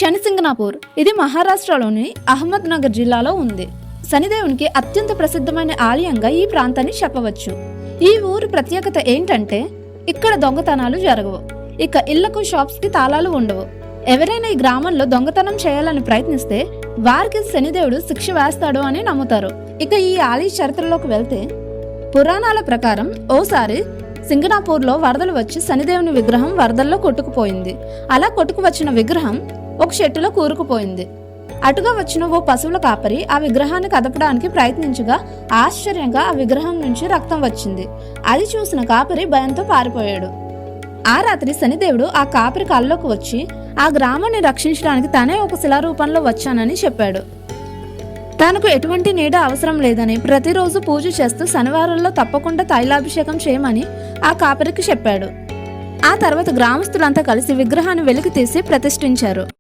శనిసింగనాపూర్ ఇది మహారాష్ట్రలోని అహ్మద్ నగర్ జిల్లాలో ఉంది. శనిదేవునికి అత్యంత ప్రసిద్ధమైన ఆలయంగా ఈ ప్రాంతాన్ని చెప్పవచ్చు. ఈ ఊరు ప్రత్యేకత ఏంటంటే ఇక్కడ దొంగతనాలు జరగవు. ఇక ఇళ్లకు షాప్స్ కి తాళాలు ఉండవు. ఎవరైనా ఈ గ్రామంలో దొంగతనం చేయాలని ప్రయత్నిస్తే వారికి శనిదేవుడు శిక్ష వేస్తాడు అని నమ్ముతారు. ఇక ఈ ఆలయ చరిత్రలోకి వెళ్తే పురాణాల ప్రకారం ఓసారి సింగనాపూర్లో వరదలు వచ్చి శనిదేవుని విగ్రహం వరదల్లో కొట్టుకుపోయింది. అలా కొట్టుకు వచ్చిన విగ్రహం ఒక చెట్టులో కూరుకుపోయింది. అటుగా వచ్చిన ఓ పశువుల కాపరి ఆ విగ్రహాన్ని కదపడానికి ప్రయత్నించగా ఆశ్చర్యంగా ఆ విగ్రహం నుంచి రక్తం వచ్చింది. అది చూసిన కాపరి భయంతో పారిపోయాడు. ఆ రాత్రి శనిదేవుడు ఆ కాపరి కల్లోకి వచ్చి ఆ గ్రామాన్ని రక్షించడానికి తానే ఒక శిలారూపంలో వచ్చానని చెప్పాడు. తనకు ఎటువంటి నీడ అవసరం లేదని ప్రతిరోజు పూజ చేస్తూ శనివారంలో తప్పకుండా తైలాభిషేకం చేయమని ఆ కాపరికి చెప్పాడు. ఆ తర్వాత గ్రామస్తులంతా కలిసి విగ్రహాన్ని వెలికి తీసి ప్రతిష్ఠించారు.